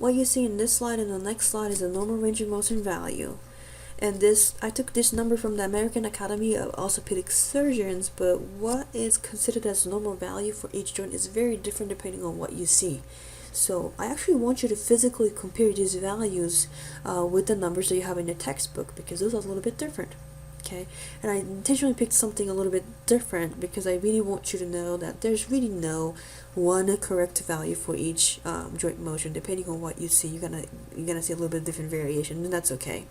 what you see in this slide and the next slide is a normal range of motion value. And this, I took this number from the American Academy of Orthopedic Surgeons, but what is considered as normal value for each joint is very different depending on what you see. So I actually want you to physically compare these values with the numbers that you have in your textbook, because those are a little bit different. Okay, and I intentionally picked something a little bit different because I really want you to know that there's really no one correct value for each joint motion. Depending on what you see, you're gonna see a little bit different variation, and that's okay.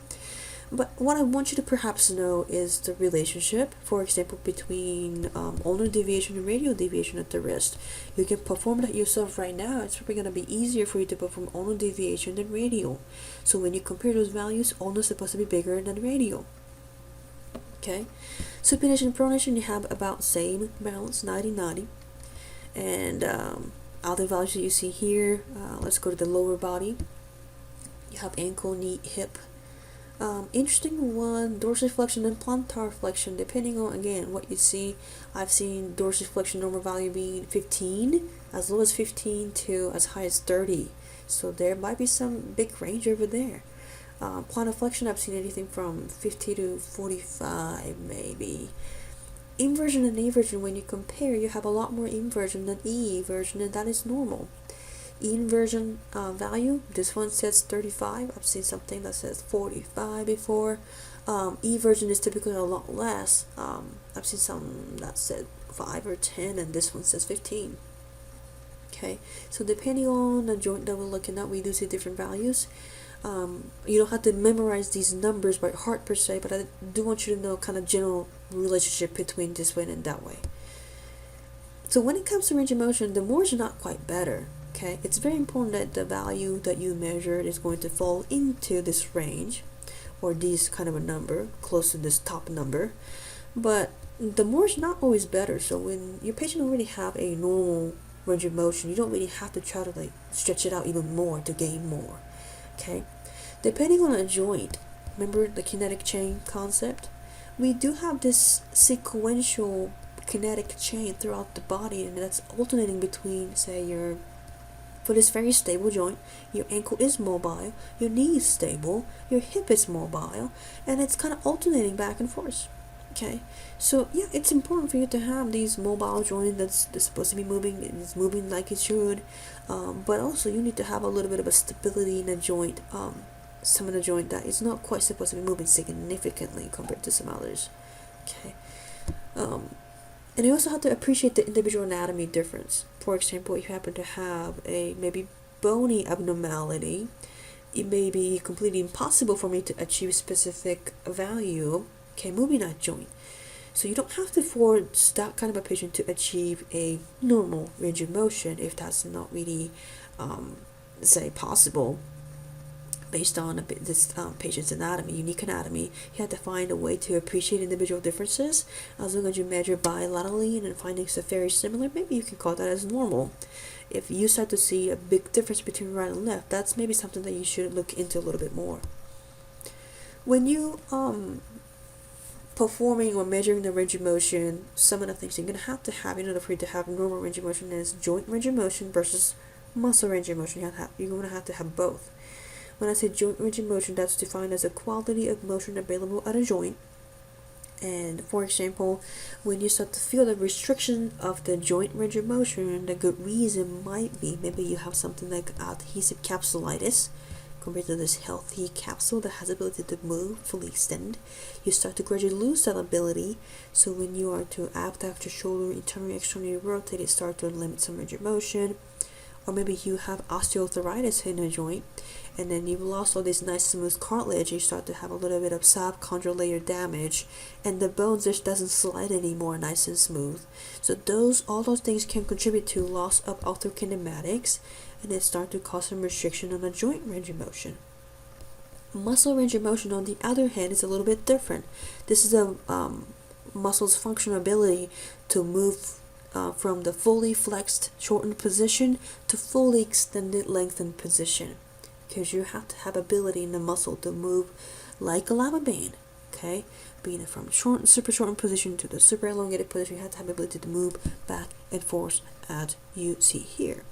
But what I want you to perhaps know is the relationship, for example, between ulnar deviation and radial deviation at the wrist. You can perform that yourself right now. It's probably going to be easier for you to perform ulnar deviation than radial. So when you compare those values, ulnar is supposed to be bigger than radial. Okay, supination and pronation, you have about same balance, 90-90. And other values that you see here, let's go to the lower body. You have ankle, knee, hip. Interesting one, dorsiflexion and plantar flexion, depending on, again, what you see. I've seen dorsiflexion normal value being 15, as low as 15 to as high as 30. So there might be some big range over there. Plantar flexion, I've seen anything from 50 to 45 maybe. Inversion and eversion, when you compare, you have a lot more inversion than eversion, and that is normal. Inversion value, this one says 35. I've seen something that says 45 before. Eversion is typically a lot less. I've seen some that said 5 or 10, and this one says 15. Okay, so depending on the joint that we're looking at, we do see different values. You don't have to memorize these numbers by heart per se, but I do want you to know kind of general relationship between this way and that way. So when it comes to range of motion, the more is not quite better. Okay, it's very important that the value that you measured is going to fall into this range, or this kind of a number, close to this top number. But the more is not always better. So when your patient already have a normal range of motion, you don't really have to try to like stretch it out even more to gain more. Okay, depending on a joint, remember the kinetic chain concept? We do have this sequential kinetic chain throughout the body, and that's alternating between, say, your foot is very stable joint, your ankle is mobile, your knee is stable, your hip is mobile, and it's kind of alternating back and forth. Okay, so yeah, it's important for you to have these mobile joint that's supposed to be moving, it's moving like it should, but also you need to have a little bit of a stability in the joint, some of the joint that is not quite supposed to be moving significantly compared to some others. Okay, and you also have to appreciate the individual anatomy difference. For example, if you happen to have a maybe bony abnormality, it may be completely impossible for me to achieve a specific value, okay, moving that joint. So you don't have to force that kind of a patient to achieve a normal range of motion if that's not really, say, possible. Based on this patient's anatomy, unique anatomy, you have to find a way to appreciate individual differences. As long as you measure bilaterally and findings are very similar, maybe you can call that as normal. If you start to see a big difference between right and left, that's maybe something that you should look into a little bit more. When you performing or measuring the range of motion, some of the things you're going to have in order for you to have normal range of motion is joint range of motion versus muscle range of motion. You're going to have both. When I say joint range of motion, that's defined as a quality of motion available at a joint. And for example, when you start to feel the restriction of the joint range of motion, the good reason might be maybe you have something like adhesive capsulitis compared to this healthy capsule that has ability to move, fully extend. You start to gradually lose that ability. So when you are to abduct your shoulder, internally, externally rotate, it starts to limit some range of motion. Or maybe you have osteoarthritis in a joint, and then you've lost all this nice smooth cartilage, you start to have a little bit of subchondral layer damage, and the bones just doesn't slide anymore nice and smooth. So all those things can contribute to loss of orthokinematics, and it start to cause some restriction on the joint range of motion. Muscle range of motion, on the other hand, is a little bit different. This is a muscle's functional ability to move from the fully flexed, shortened position to fully extended, lengthened position. Because you have to have ability in the muscle to move like a lava band. Okay, being from super shortened position to the super elongated position, you have to have ability to move back and forth as you see here.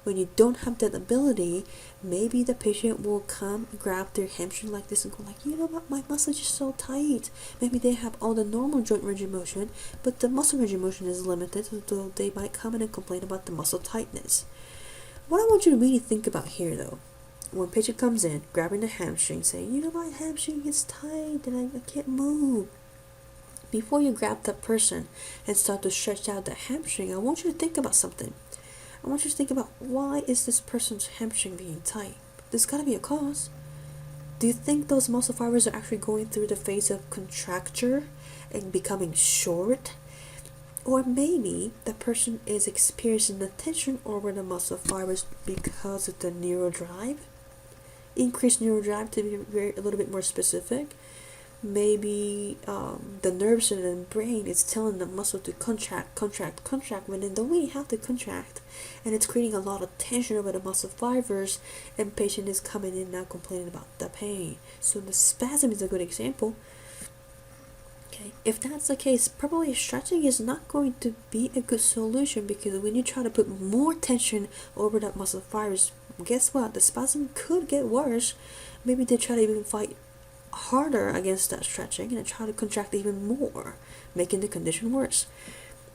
When you don't have that ability, maybe the patient will come grab their hamstring like this and go like, you know what, my muscle is just so tight. Maybe they have all the normal joint range of motion, but the muscle range of motion is limited, so they might come in and complain about the muscle tightness. What I want you to really think about here though, when a patient comes in, grabbing the hamstring, saying, you know, my hamstring is tight and I can't move. Before you grab that person and start to stretch out the hamstring, I want you to think about something. I want you to think about, why is this person's hamstring being tight? There's gotta be a cause. Do you think those muscle fibers are actually going through the phase of contracture and becoming short? Or maybe the person is experiencing the tension over the muscle fibers because of the neurodrive? Increased neurodrive, to be a little bit more specific. Maybe the nerves in the brain is telling the muscle to contract when they don't really have to contract, and it's creating a lot of tension over the muscle fibers, and patient is coming in now complaining about the pain. So the spasm is a good example. Okay, if that's the case, probably stretching is not going to be a good solution, because when you try to put more tension over that muscle fibers, guess what? The spasm could get worse. Maybe they try to even fight harder against that stretching and try to contract even more, making the condition worse.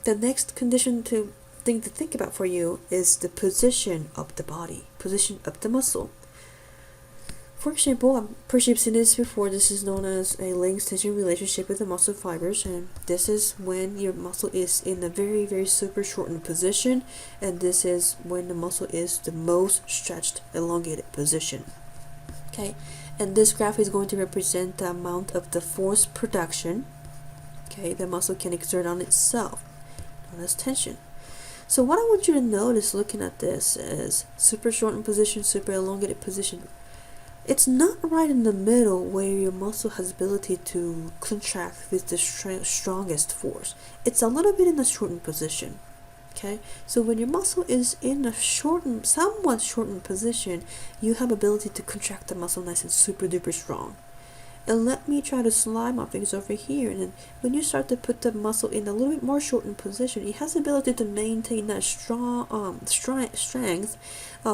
The next condition to think about for you is the position of the body, position of the muscle. For example, I'm pretty sure you've seen this before. This is known as a length-tension relationship with the muscle fibers, and this is when your muscle is in a very, very super shortened position, and this is when the muscle is the most stretched, elongated position. Okay, and this graph is going to represent the amount of the force production, okay, the muscle can exert on itself, known as tension. So what I want you to notice looking at this is super shortened position, super elongated position. It's not right in the middle where your muscle has ability to contract with the strongest force. It's a little bit in the shortened position. Okay, so when your muscle is in a somewhat shortened position, you have ability to contract the muscle nice and super duper strong. And let me try to slide my fingers over here, and then when you start to put the muscle in a little bit more shortened position, it has the ability to maintain that strong strength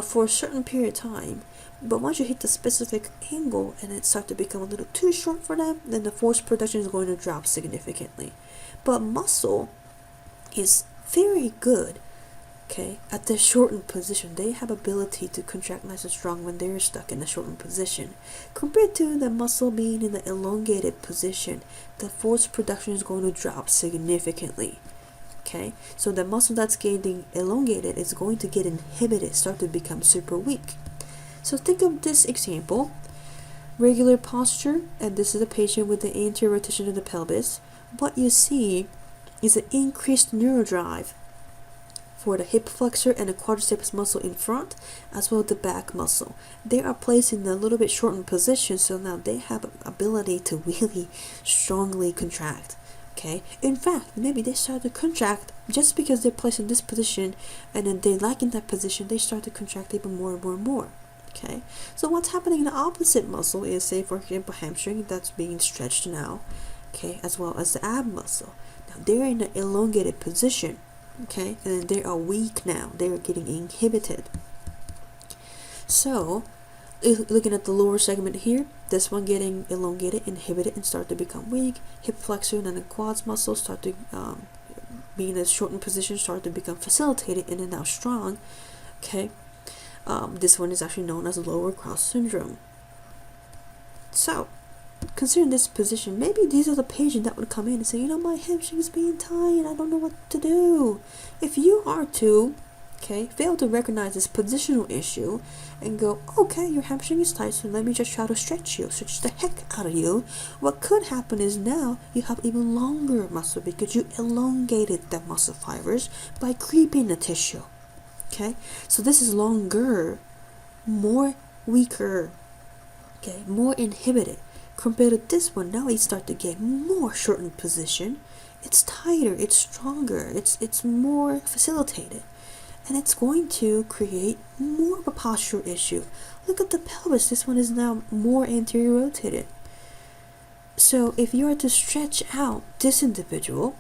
for a certain period of time. But once you hit the specific angle and it starts to become a little too short for them, then the force production is going to drop significantly. But muscle is very good, okay, at the shortened position. They have ability to contract nice and strong when they're stuck in a shortened position. Compared to the muscle being in the elongated position, the force production is going to drop significantly. Okay, so the muscle that's getting elongated is going to get inhibited, start to become super weak. So think of this example. Regular posture, and this is a patient with the anterior rotation of the pelvis. What you see is an increased neurodrive for the hip flexor and the quadriceps muscle in front, as well as the back muscle. They are placed in a little bit shortened position, so now they have ability to really strongly contract. Okay, in fact, maybe they start to contract just because they're placed in this position, and then they like in that position, they start to contract even more and more and more. Okay, so what's happening in the opposite muscle is, say for example, hamstring that's being stretched now, okay, as well as the ab muscle. Now they're in an elongated position, okay, and they are weak now. They're getting inhibited. So, looking at the lower segment here, this one getting elongated, inhibited, and start to become weak. Hip flexor and then the quads muscle start to be in a shortened position, start to become facilitated, and then now strong. Okay. This one is actually known as lower cross syndrome. So, considering this position, maybe these are the patients that would come in and say, you know, my hamstring is being tight, I don't know what to do. If you are to, okay, fail to recognize this positional issue and go, okay, your hamstring is tight, so let me just try to stretch the heck out of you. What could happen is now you have even longer muscle because you elongated the muscle fibers by creeping the tissue. Okay, so this is longer, more weaker, okay, more inhibited. Compared to this one, now we start to get more shortened position. It's tighter, it's stronger, it's more facilitated, and it's going to create more of a postural issue. Look at the pelvis. This one is now more anterior rotated. So if you are to stretch out this individual,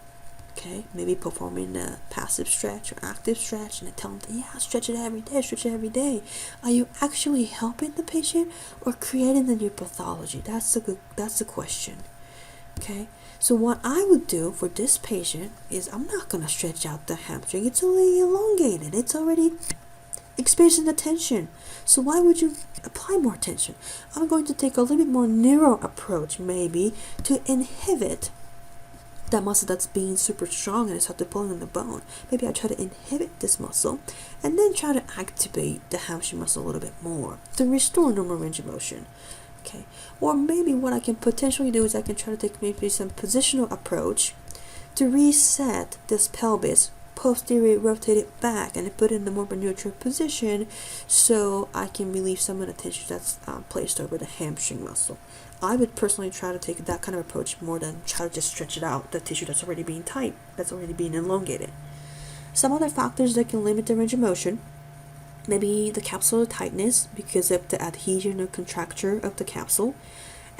Okay, maybe performing a passive stretch or active stretch, and I tell them, yeah, stretch it every day, stretch it every day. Are you actually helping the patient or creating the new pathology? That's the question. Okay, so what I would do for this patient is I'm not gonna stretch out the hamstring. It's already elongated. It's already experiencing the tension. So why would you apply more tension? I'm going to take a little bit more narrow approach, maybe, to inhibit that muscle that's being super strong and it's hard to pull in the bone. Maybe I try to inhibit this muscle and then try to activate the hamstring muscle a little bit more to restore normal range of motion. Okay, or maybe what I can potentially do is I can try to take maybe some positional approach to reset this pelvis, posterior rotate it back and put it in a more neutral position so I can relieve some of the tension that's placed over the hamstring muscle. I would personally try to take that kind of approach more than try to just stretch it out, the tissue that's already being tight, that's already being elongated. Some other factors that can limit the range of motion, maybe the capsular tightness because of the adhesion or contracture of the capsule.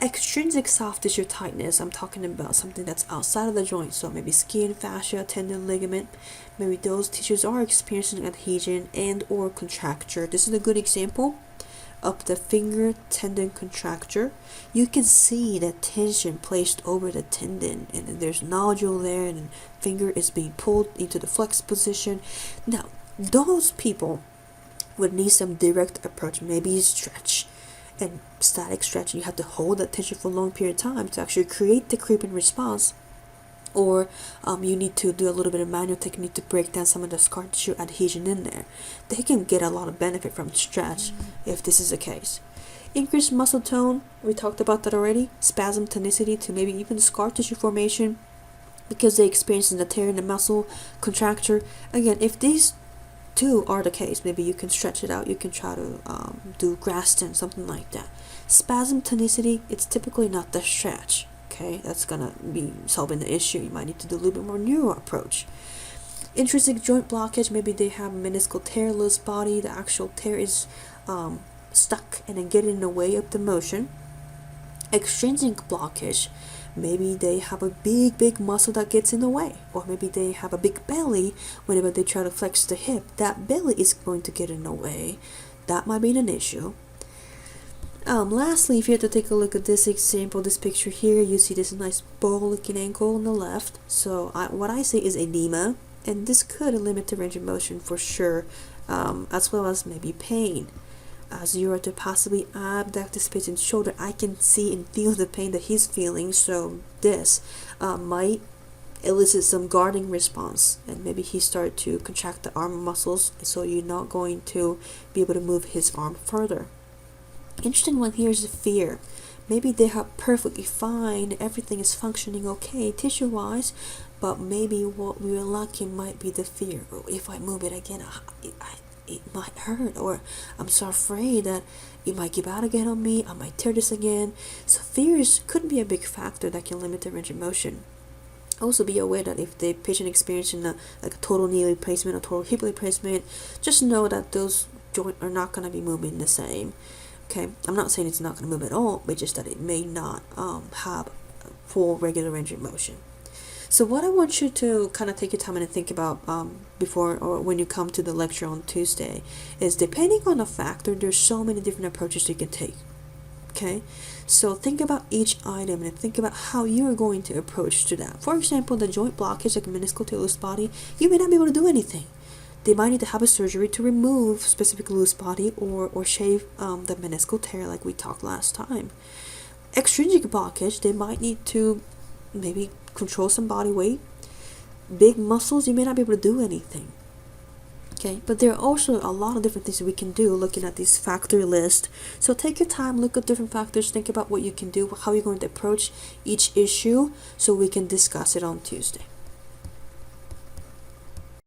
Extrinsic soft tissue tightness, I'm talking about something that's outside of the joint, so maybe skin, fascia, tendon, ligament. Maybe those tissues are experiencing adhesion and or contracture. This is a good example of the finger tendon contracture. You can see the tension placed over the tendon, and then there's nodule there, and the finger is being pulled into the flex position. Now, those people would need some direct approach, maybe stretch and static stretch. You have to hold that tension for a long period of time to actually create the creeping response, or you need to do a little bit of manual technique to break down some of the scar tissue adhesion in there. They can get a lot of benefit from stretch if this is the case. Increased muscle tone, we talked about that already. Spasm tonicity to maybe even scar tissue formation because they experience the tear in the muscle, contracture. Again, if these two are the case, maybe you can stretch it out. You can try to do Graston, something like that. Spasm tonicity, it's typically not the stretch. Okay, that's gonna be solving the issue. You might need to do a little bit more neuro approach. Intrinsic joint blockage, maybe they have meniscal tear, loose body. The actual tear is stuck and then getting in the way of the motion. Extrinsic blockage, maybe they have a big muscle that gets in the way, or maybe they have a big belly. Whenever they try to flex the hip, that belly is going to get in the way. That might be an issue. Lastly, if you had to take a look at this example, this picture here, you see this nice ball-looking ankle on the left. So what I say is edema, and this could limit the range of motion for sure, as well as maybe pain. As you are to possibly abduct this patient's shoulder, I can see and feel the pain that he's feeling, so this might elicit some guarding response, and maybe he started to contract the arm muscles, so you're not going to be able to move his arm further. Interesting one here is the fear. Maybe they are perfectly fine, everything is functioning okay tissue-wise, but maybe what we are lacking might be the fear. If I move it again, it might hurt, or I'm so afraid that it might give out again on me, I might tear this again. So fears could be a big factor that can limit the range of motion. Also be aware that if the patient experiencing a total knee replacement or total hip replacement, just know that those joints are not going to be moving the same. Okay, I'm not saying it's not going to move at all, but just that it may not have full regular range of motion. So what I want you to kind of take your time and think about before or when you come to the lecture on Tuesday is, depending on the factor, there's so many different approaches you can take. Okay, so think about each item and think about how you are going to approach to that. For example, the joint blockage, like a meniscal tear loose body, you may not be able to do anything. They might need to have a surgery to remove specific loose body or shave the meniscal tear like we talked last time. Extrinsic blockage, they might need to maybe control some body weight. Big muscles, you may not be able to do anything. Okay, but there are also a lot of different things that we can do looking at this factor list. So take your time, look at different factors, think about what you can do, how you're going to approach each issue, so we can discuss it on Tuesday.